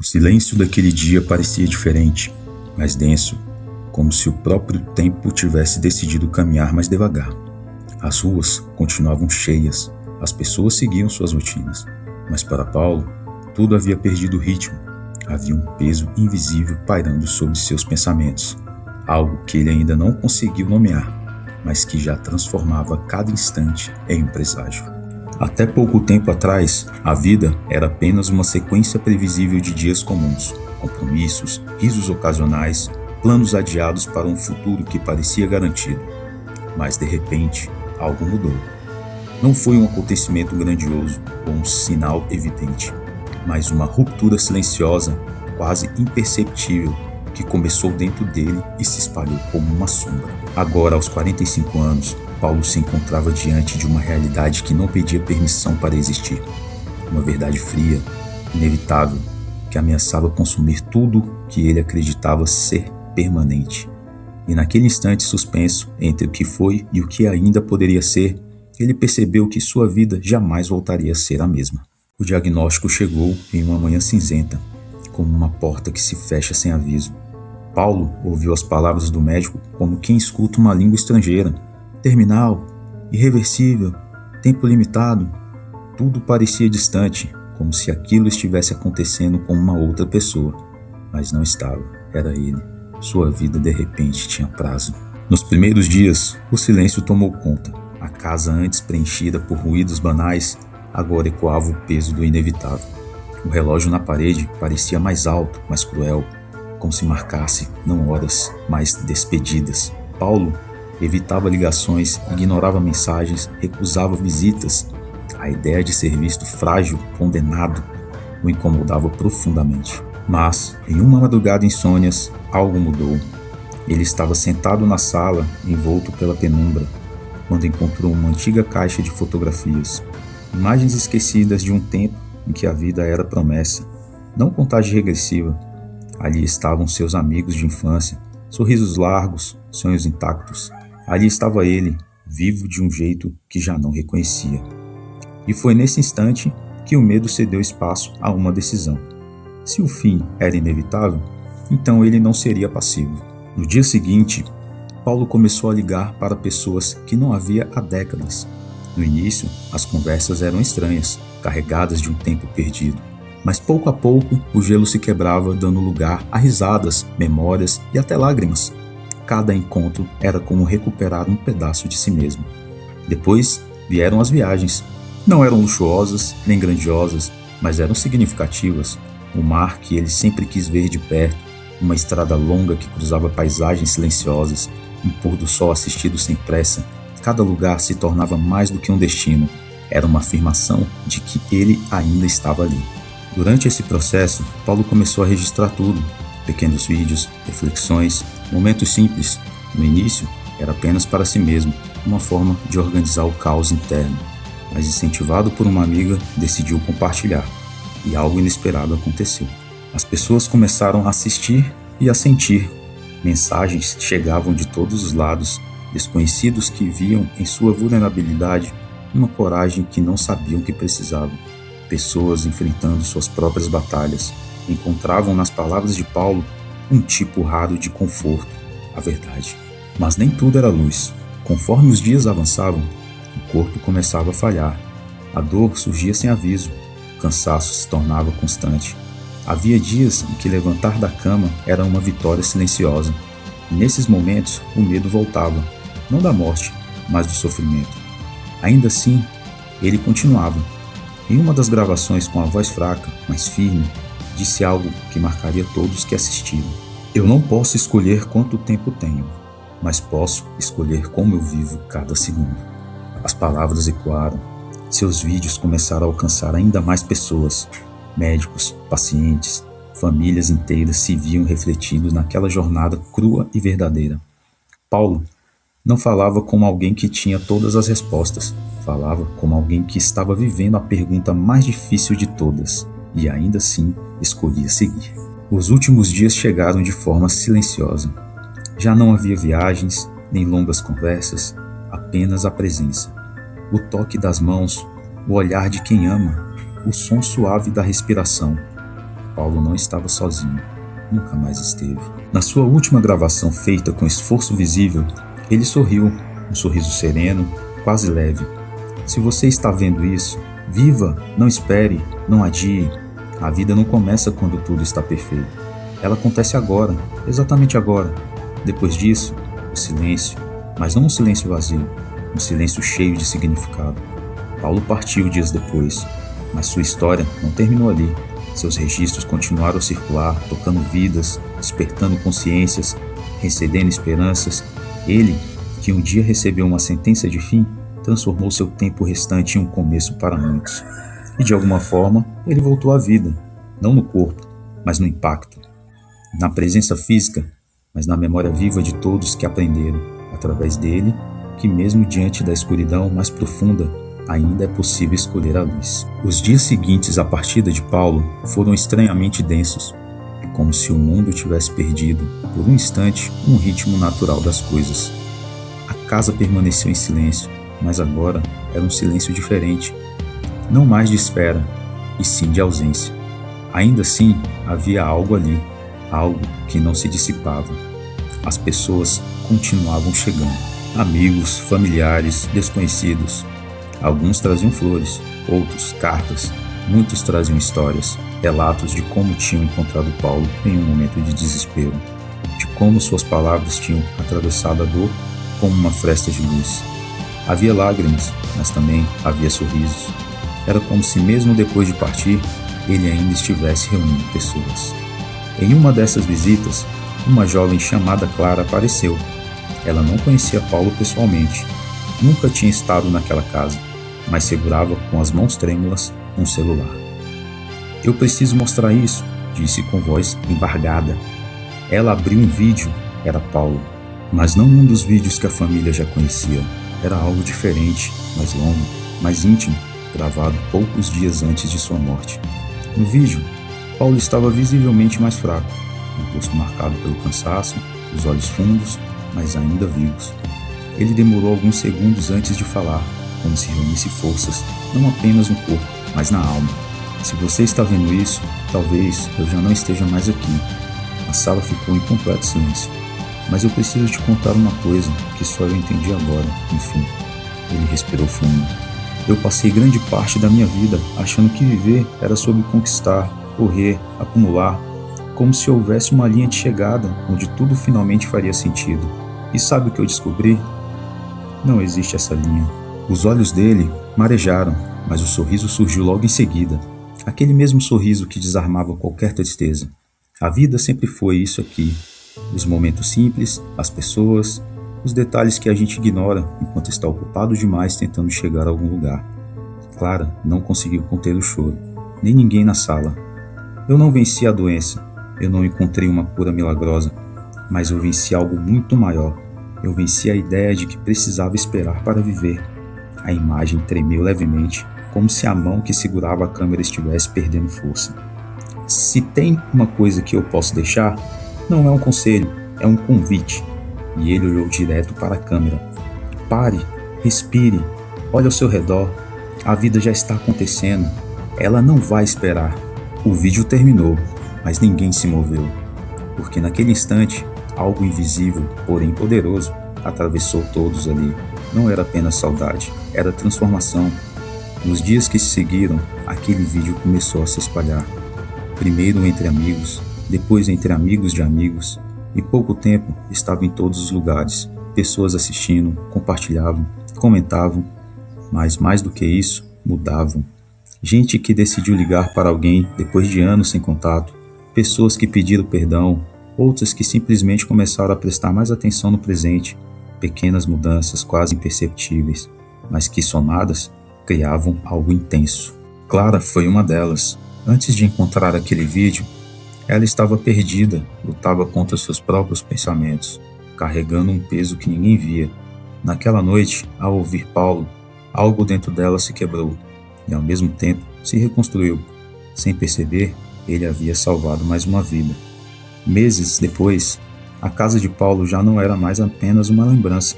silêncio daquele dia parecia diferente, mais denso, como se o próprio tempo tivesse decidido caminhar mais devagar. As ruas continuavam cheias, as pessoas seguiam suas rotinas, mas para Paulo, tudo havia perdido o ritmo. Havia um peso invisível pairando sobre seus pensamentos, algo que ele ainda não conseguiu nomear, mas que já transformava cada instante em um presságio. Até pouco tempo atrás, a vida era apenas uma sequência previsível de dias comuns, compromissos, risos ocasionais, planos adiados para um futuro que parecia garantido. Mas, de repente, algo mudou. Não foi um acontecimento grandioso ou um sinal evidente, mas uma ruptura silenciosa, quase imperceptível, que começou dentro dele e se espalhou como uma sombra. Agora, aos 45 anos, Paulo se encontrava diante de uma realidade que não pedia permissão para existir. Uma verdade fria, inevitável, que ameaçava consumir tudo que ele acreditava ser permanente. E naquele instante suspenso entre o que foi e o que ainda poderia ser, ele percebeu que sua vida jamais voltaria a ser a mesma. O diagnóstico chegou em uma manhã cinzenta, como uma porta que se fecha sem aviso. Paulo ouviu as palavras do médico como quem escuta uma língua estrangeira. Terminal, irreversível, tempo limitado. Tudo parecia distante, como se aquilo estivesse acontecendo com uma outra pessoa. Mas não estava, era ele. Sua vida de repente tinha prazo. Nos primeiros dias, o silêncio tomou conta. A casa, antes preenchida por ruídos banais, agora ecoava o peso do inevitável. O relógio na parede parecia mais alto, mais cruel, como se marcasse não horas, mas despedidas. Paulo evitava ligações, ignorava mensagens, recusava visitas. A ideia de ser visto frágil, condenado, o incomodava profundamente. Mas, em uma madrugada insônias, algo mudou. Ele estava sentado na sala, envolto pela penumbra, quando encontrou uma antiga caixa de fotografias. Imagens esquecidas de um tempo em que a vida era promessa, não contagem regressiva. Ali estavam seus amigos de infância, sorrisos largos, sonhos intactos. Ali estava ele, vivo de um jeito que já não reconhecia. E foi nesse instante que o medo cedeu espaço a uma decisão. Se o fim era inevitável, então ele não seria passivo. No dia seguinte, Paulo começou a ligar para pessoas que não havia há décadas. No início, as conversas eram estranhas, carregadas de um tempo perdido. Mas pouco a pouco, o gelo se quebrava, dando lugar a risadas, memórias e até lágrimas. Cada encontro era como recuperar um pedaço de si mesmo. Depois vieram as viagens. Não eram luxuosas nem grandiosas, mas eram significativas. O mar que ele sempre quis ver de perto, uma estrada longa que cruzava paisagens silenciosas, um pôr do sol assistido sem pressa. Cada lugar se tornava mais do que um destino. Era uma afirmação de que ele ainda estava ali. Durante esse processo, Paulo começou a registrar tudo. Pequenos vídeos, reflexões, momentos simples. No início, era apenas para si mesmo, uma forma de organizar o caos interno. Mas incentivado por uma amiga, decidiu compartilhar. E algo inesperado aconteceu. As pessoas começaram a assistir e a sentir. Mensagens chegavam de todos os lados, desconhecidos que viam em sua vulnerabilidade uma coragem que não sabiam que precisavam. Pessoas enfrentando suas próprias batalhas encontravam nas palavras de Paulo um tipo raro de conforto, a verdade. Mas nem tudo era luz. Conforme os dias avançavam, o corpo começava a falhar. A dor surgia sem aviso. O cansaço se tornava constante. Havia dias em que levantar da cama era uma vitória silenciosa. E nesses momentos, o medo voltava, não da morte, mas do sofrimento. Ainda assim, ele continuava. Em uma das gravações, com a voz fraca, mas firme, disse algo que marcaria todos que assistiram. Eu não posso escolher quanto tempo tenho, mas posso escolher como eu vivo cada segundo. As palavras ecoaram. Seus vídeos começaram a alcançar ainda mais pessoas. Médicos, pacientes, famílias inteiras se viam refletidos naquela jornada crua e verdadeira. Paulo não falava como alguém que tinha todas as respostas. Falava como alguém que estava vivendo a pergunta mais difícil de todas e ainda assim escolhia seguir. Os últimos dias chegaram de forma silenciosa. Já não havia viagens, nem longas conversas, apenas a presença. O toque das mãos, o olhar de quem ama, o som suave da respiração. Paulo não estava sozinho. Nunca mais esteve. Na sua última gravação feita com esforço visível, ele sorriu, um sorriso sereno, quase leve. Se você está vendo isso, viva, não espere, não adie. A vida não começa quando tudo está perfeito. Ela acontece agora, exatamente agora. Depois disso, o silêncio, mas não um silêncio vazio, um silêncio cheio de significado. Paulo partiu dias depois, mas sua história não terminou ali. Seus registros continuaram a circular, tocando vidas, despertando consciências, recebendo esperanças. Ele, que um dia recebeu uma sentença de fim, transformou seu tempo restante em um começo para muitos. E de alguma forma, ele voltou à vida, não no corpo, mas no impacto. Na presença física, mas na memória viva de todos que aprenderam, através dele, que mesmo diante da escuridão mais profunda, ainda é possível escolher a luz. Os dias seguintes à partida de Paulo foram estranhamente densos, como se o mundo tivesse perdido, por um instante, um ritmo natural das coisas. A casa permaneceu em silêncio, mas agora era um silêncio diferente, não mais de espera, e sim de ausência. Ainda assim, havia algo ali, algo que não se dissipava. As pessoas continuavam chegando, amigos, familiares, desconhecidos. Alguns traziam flores, outros cartas, muitos traziam histórias, relatos de como tinham encontrado Paulo em um momento de desespero, de como suas palavras tinham atravessado a dor como uma fresta de luz. Havia lágrimas, mas também havia sorrisos. Era como se mesmo depois de partir, ele ainda estivesse reunindo pessoas. Em uma dessas visitas, uma jovem chamada Clara apareceu. Ela não conhecia Paulo pessoalmente, nunca tinha estado naquela casa, mas segurava com as mãos trêmulas um celular. Eu preciso mostrar isso, disse com voz embargada. Ela abriu um vídeo, era Paulo, mas não um dos vídeos que a família já conhecia. Era algo diferente, mais longo, mais íntimo, gravado poucos dias antes de sua morte. No vídeo, Paulo estava visivelmente mais fraco, o rosto marcado pelo cansaço, os olhos fundos, mas ainda vivos. Ele demorou alguns segundos antes de falar, como se reunisse forças, não apenas no corpo, mas na alma. Se você está vendo isso, talvez eu já não esteja mais aqui. A sala ficou em completo silêncio. Mas eu preciso te contar uma coisa que só eu entendi agora, enfim. Ele respirou fundo. Eu passei grande parte da minha vida achando que viver era sobre conquistar, correr, acumular, como se houvesse uma linha de chegada onde tudo finalmente faria sentido. E sabe o que eu descobri? Não existe essa linha. Os olhos dele marejaram, mas o sorriso surgiu logo em seguida. Aquele mesmo sorriso que desarmava qualquer tristeza. A vida sempre foi isso aqui. Os momentos simples, as pessoas, os detalhes que a gente ignora enquanto está ocupado demais tentando chegar a algum lugar. Clara não conseguiu conter o choro, nem ninguém na sala. Eu não venci a doença, eu não encontrei uma cura milagrosa, mas eu venci algo muito maior. Eu venci a ideia de que precisava esperar para viver. A imagem tremeu levemente, como se a mão que segurava a câmera estivesse perdendo força. Se tem uma coisa que eu posso deixar, não é um conselho, é um convite. E ele olhou direto para a câmera. Pare, respire, olhe ao seu redor. A vida já está acontecendo. Ela não vai esperar. O vídeo terminou, mas ninguém se moveu. Porque naquele instante, algo invisível, porém poderoso, atravessou todos ali. Não era apenas saudade, era transformação. Nos dias que se seguiram, aquele vídeo começou a se espalhar. Primeiro entre amigos, depois entre amigos de amigos. Em pouco tempo, estava em todos os lugares. Pessoas assistindo, compartilhavam, comentavam. Mas mais do que isso, mudavam. Gente que decidiu ligar para alguém depois de anos sem contato. Pessoas que pediram perdão. Outras que simplesmente começaram a prestar mais atenção no presente. Pequenas mudanças quase imperceptíveis, mas que somadas criavam algo intenso. Clara foi uma delas. Antes de encontrar aquele vídeo, ela estava perdida, lutava contra seus próprios pensamentos, carregando um peso que ninguém via. Naquela noite, ao ouvir Paulo, algo dentro dela se quebrou e ao mesmo tempo se reconstruiu. Sem perceber, ele havia salvado mais uma vida. Meses depois, a casa de Paulo já não era mais apenas uma lembrança.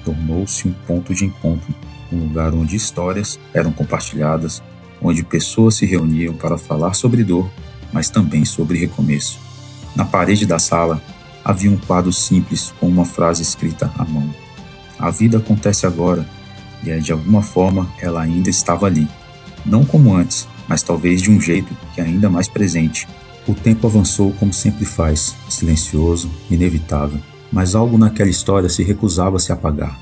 Tornou-se um ponto de encontro, um lugar onde histórias eram compartilhadas, onde pessoas se reuniam para falar sobre dor mas também sobre recomeço. Na parede da sala havia um quadro simples com uma frase escrita à mão. A vida acontece agora, e de alguma forma ela ainda estava ali. Não como antes, mas talvez de um jeito que é ainda mais presente. O tempo avançou como sempre faz, silencioso, inevitável, mas algo naquela história se recusava a se apagar.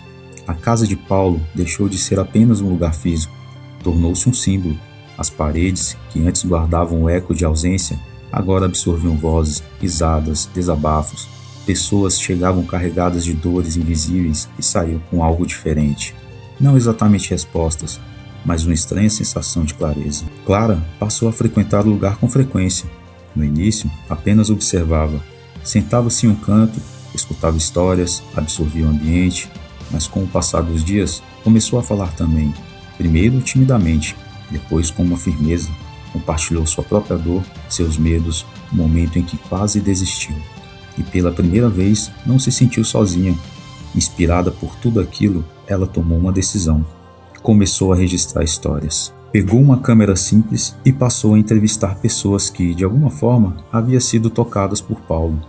A casa de Paulo deixou de ser apenas um lugar físico, tornou-se um símbolo. As paredes, que antes guardavam o eco de ausência, agora absorviam vozes, risadas, desabafos. Pessoas chegavam carregadas de dores invisíveis e saíam com algo diferente. Não exatamente respostas, mas uma estranha sensação de clareza. Clara passou a frequentar o lugar com frequência. No início, apenas observava. Sentava-se em um canto, escutava histórias, absorvia o ambiente, mas com o passar dos dias, começou a falar também. Primeiro timidamente, depois com uma firmeza. Compartilhou sua própria dor, seus medos, o momento em que quase desistiu. E pela primeira vez, não se sentiu sozinha. Inspirada por tudo aquilo, ela tomou uma decisão. Começou a registrar histórias. Pegou uma câmera simples e passou a entrevistar pessoas que, de alguma forma, haviam sido tocadas por Paulo.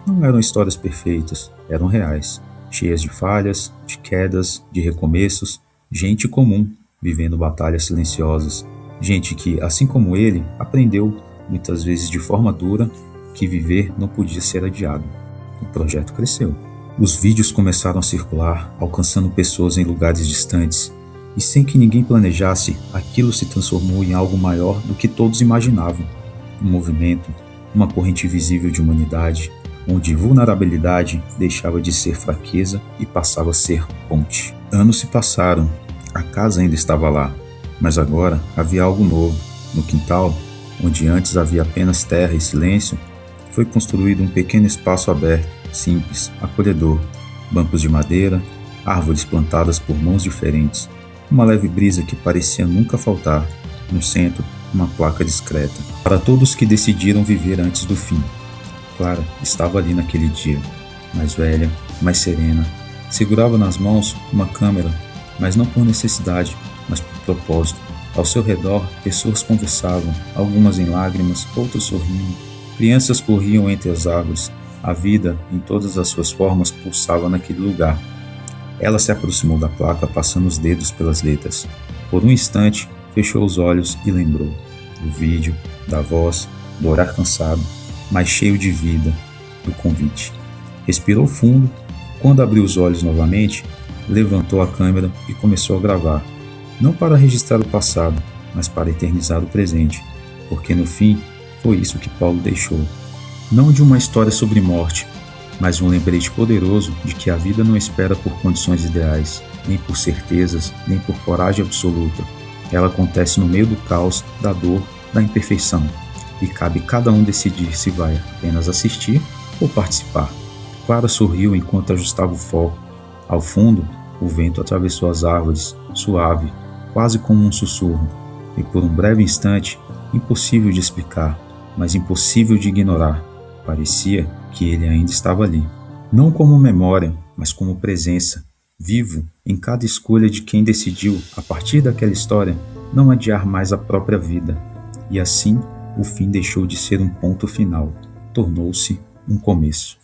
Não eram histórias perfeitas, eram reais, cheias de falhas, de quedas, de recomeços, gente comum, vivendo batalhas silenciosas, gente que, assim como ele, aprendeu, muitas vezes de forma dura, que viver não podia ser adiado. O projeto cresceu. Os vídeos começaram a circular, alcançando pessoas em lugares distantes, e sem que ninguém planejasse, aquilo se transformou em algo maior do que todos imaginavam. Um movimento, uma corrente visível de humanidade, onde vulnerabilidade deixava de ser fraqueza e passava a ser ponte. Anos se passaram, a casa ainda estava lá, mas agora havia algo novo. No quintal, onde antes havia apenas terra e silêncio, foi construído um pequeno espaço aberto, simples, acolhedor, bancos de madeira, árvores plantadas por mãos diferentes, uma leve brisa que parecia nunca faltar. No centro, uma placa discreta. Para todos que decidiram viver antes do fim. Clara estava ali naquele dia, mais velha, mais serena. Segurava nas mãos uma câmera, mas não por necessidade, mas por propósito. Ao seu redor, pessoas conversavam, algumas em lágrimas, outras sorrindo. Crianças corriam entre as árvores. A vida, em todas as suas formas, pulsava naquele lugar. Ela se aproximou da placa, passando os dedos pelas letras. Por um instante, fechou os olhos e lembrou do vídeo, da voz, do olhar cansado, mas cheio de vida, do convite. Respirou fundo. Quando abriu os olhos novamente, levantou a câmera e começou a gravar. Não para registrar o passado, mas para eternizar o presente, porque no fim foi isso que Paulo deixou. Não de uma história sobre morte, mas um lembrete poderoso de que a vida não espera por condições ideais, nem por certezas, nem por coragem absoluta. Ela acontece no meio do caos, da dor, da imperfeição, e cabe cada um decidir se vai apenas assistir ou participar. Clara sorriu enquanto ajustava o foco. Ao fundo, o vento atravessou as árvores, suave, quase como um sussurro, e por um breve instante, impossível de explicar, mas impossível de ignorar, parecia que ele ainda estava ali. Não como memória, mas como presença, vivo em cada escolha de quem decidiu, a partir daquela história, não adiar mais a própria vida. E assim, o fim deixou de ser um ponto final, tornou-se um começo.